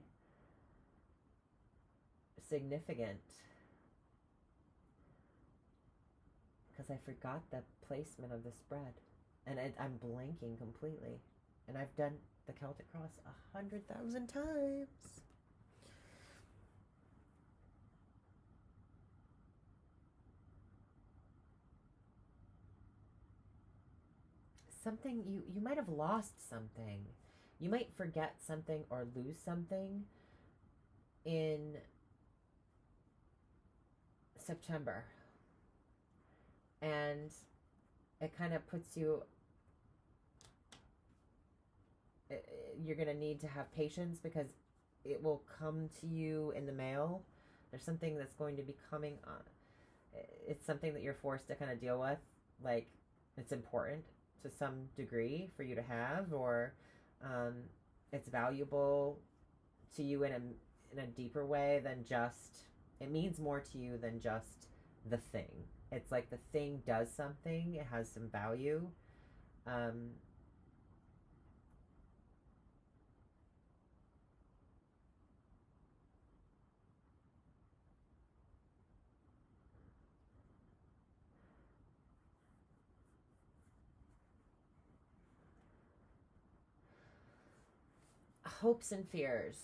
significant. Because I forgot the placement of the spread. And I'm blanking completely. And I've done the Celtic Cross 100,000 times. Something, you might have lost something. You might forget something or lose something in September. And it kind of puts you, you're going to need to have patience because it will come to you in the mail. There's something that's going to be coming on. It's something that you're forced to kind of deal with. Like, it's important to some degree for you to have, or it's valuable to you in a deeper way than just, it means more to you than just the thing. It's like the thing does something, it has some value. Hopes and fears.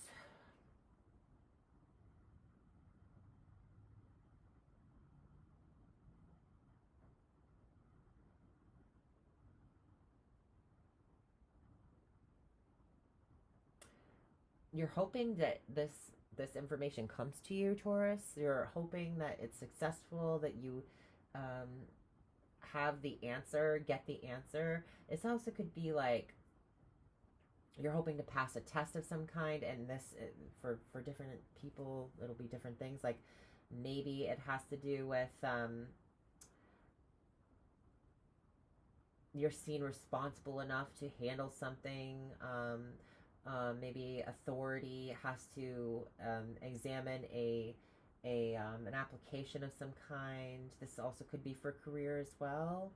You're hoping that this information comes to you, Taurus. You're hoping that it's successful, that you have the answer, get the answer. It also could be like you're hoping to pass a test of some kind, and this for different people it'll be different things. Like maybe it has to do with you're seen responsible enough to handle something. Maybe authority has to examine an application of some kind. This also could be for career as well.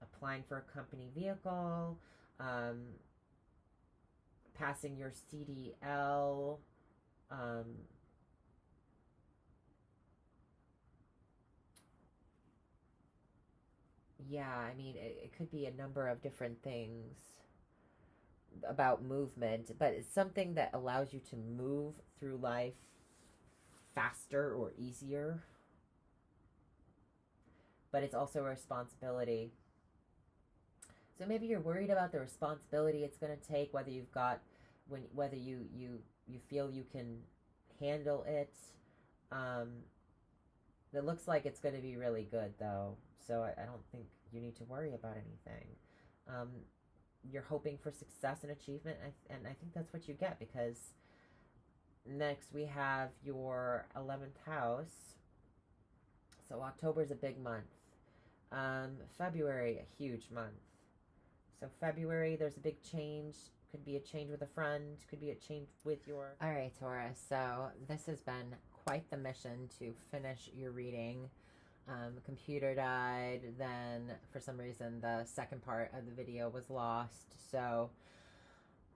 Applying for a company vehicle, passing your CDL, yeah, I mean, it could be a number of different things about movement, but it's something that allows you to move through life faster or easier. But it's also a responsibility. So maybe you're worried about the responsibility it's going to take, whether you've got whether you feel you can handle it. It looks like it's going to be really good though, so I don't think you need to worry about anything. You're hoping for success and achievement, and I think that's what you get, because next we have your 11th house. So October is a big month. February, a huge month. So February, there's a big change. Could be a change with a friend. Could be a change with your... All right, Taurus. So this has been quite the mission to finish your reading. Computer died. Then, for some reason, the second part of the video was lost. So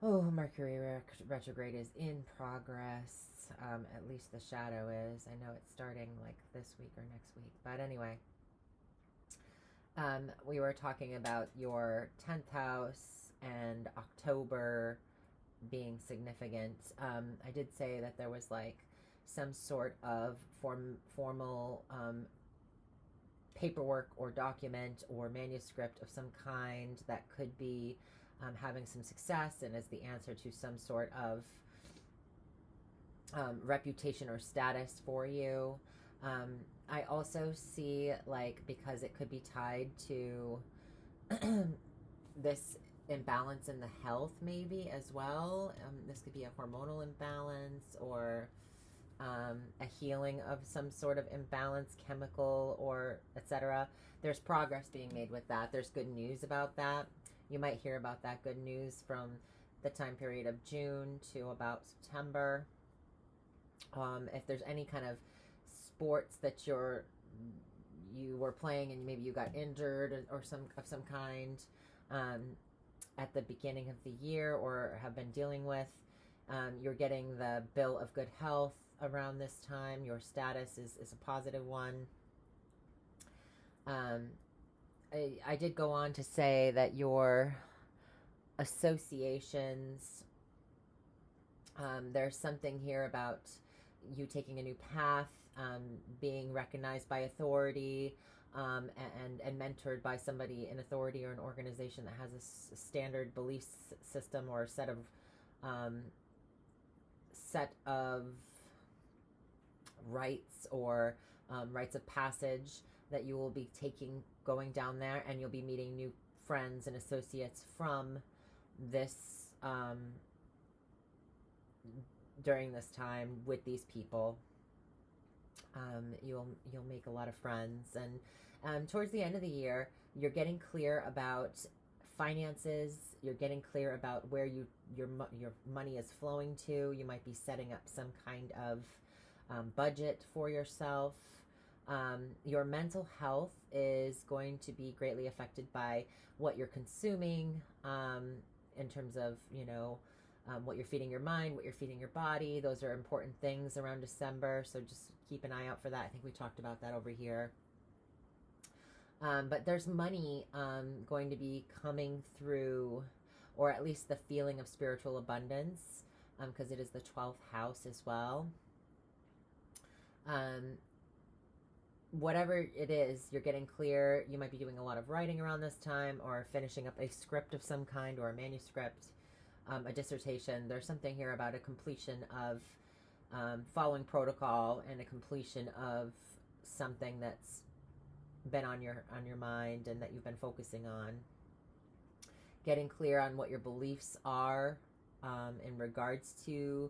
Oh, Mercury retrograde is in progress. At least the shadow is. I know it's starting like this week or next week. But anyway, we were talking about your 10th house and October being significant. I did say that there was like some sort of formal paperwork or document or manuscript of some kind that could be having some success and is the answer to some sort of reputation or status for you. I also see, like, because it could be tied to this imbalance in the health, maybe as well. This could be a hormonal imbalance or a healing of some sort of imbalance, chemical or etc. There's progress being made with that. There's good news about that. You might hear about that good news from the time period of June to about September. If there's any kind of sports that you were playing and maybe you got injured or some kind at the beginning of the year or have been dealing with, you're getting the bill of good health around this time. Your status is a positive one. I did go on to say that your associations, there's something here about you taking a new path, being recognized by authority, and mentored by somebody in authority or an organization that has a standard belief system or a set of rites or rites of passage that you will be going down there, and you'll be meeting new friends and associates from this during this time with these people. You'll make a lot of friends, and towards the end of the year, you're getting clear about finances. You're getting clear about where your money is flowing to. You might be setting up some kind of budget for yourself. Your mental health is going to be greatly affected by what you're consuming, in terms of, what you're feeding your mind, what you're feeding your body. Those are important things around December, so just keep an eye out for that. I think we talked about that over here. But there's money going to be coming through, or at least the feeling of spiritual abundance, because it is the 12th house as well. Whatever it is, you're getting clear. You might be doing a lot of writing around this time, or finishing up a script of some kind, or a manuscript, a dissertation. There's something here about a completion of following protocol and a completion of something that's been on your mind and that you've been focusing on. Getting clear on what your beliefs are in regards to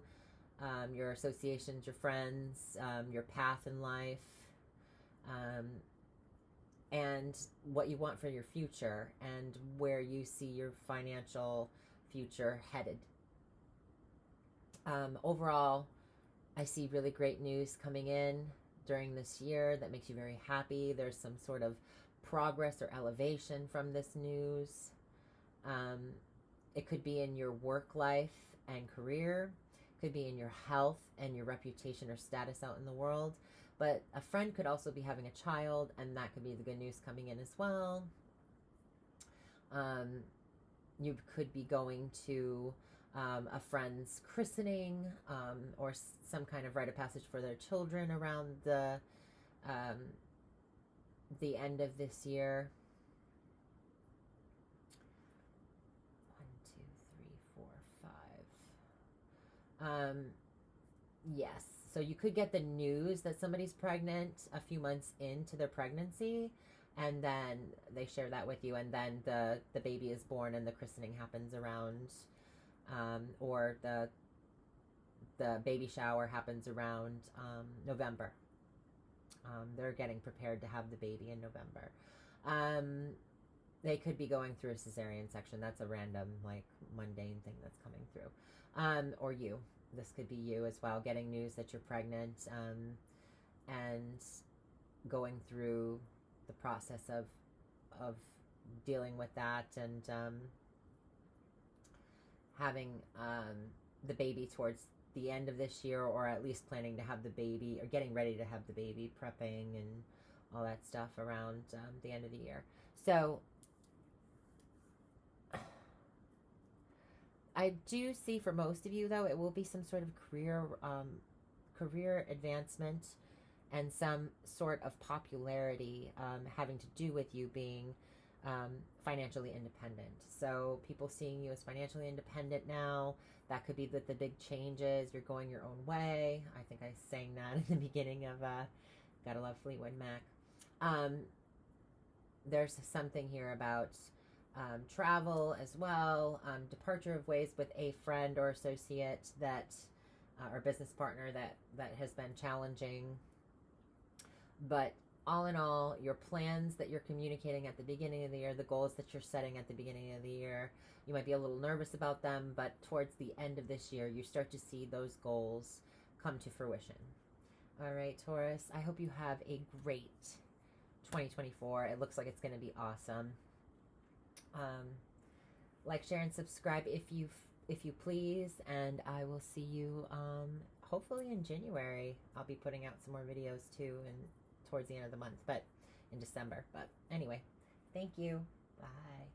your associations, your friends, your path in life, and what you want for your future and where you see your financial future headed. Overall, I see really great news coming in during this year that makes you very happy. There's some sort of progress or elevation from this news. It could be in your work life and career. It could be in your health and your reputation or status out in the world. But a friend could also be having a child, and that could be the good news coming in as well. You could be going to a friend's christening, or some kind of rite of passage for their children around the end of this year. 1, 2, 3, 4, 5. Yes. So you could get the news that somebody's pregnant a few months into their pregnancy, and then they share that with you, and then the baby is born and the christening happens around, or the baby shower happens around November. They're getting prepared to have the baby in November. They could be going through a cesarean section. That's a random, like, mundane thing that's coming through. Or you. This could be you as well, getting news that you're pregnant, and going through the process of dealing with that, and having the baby towards the end of this year, or at least planning to have the baby, or getting ready to have the baby, prepping and all that stuff around the end of the year. So I do see for most of you, though, it will be some sort of career advancement and some sort of popularity having to do with you being financially independent. So people seeing you as financially independent now, that could be with the big changes. You're going your own way. I think I sang that in the beginning of Gotta Love Fleetwood Mac. There's something here about travel as well, departure of ways with a friend or associate that, or business partner that has been challenging. But all in all, your plans that you're communicating at the beginning of the year, the goals that you're setting at the beginning of the year, you might be a little nervous about them, but towards the end of this year, you start to see those goals come to fruition. All right, Taurus, I hope you have a great 2024. It looks like it's going to be awesome. Like, share, and subscribe if you please, and I will see you hopefully in January. I'll be putting out some more videos too, and towards the end of the month, but in December. But anyway, thank you. Bye.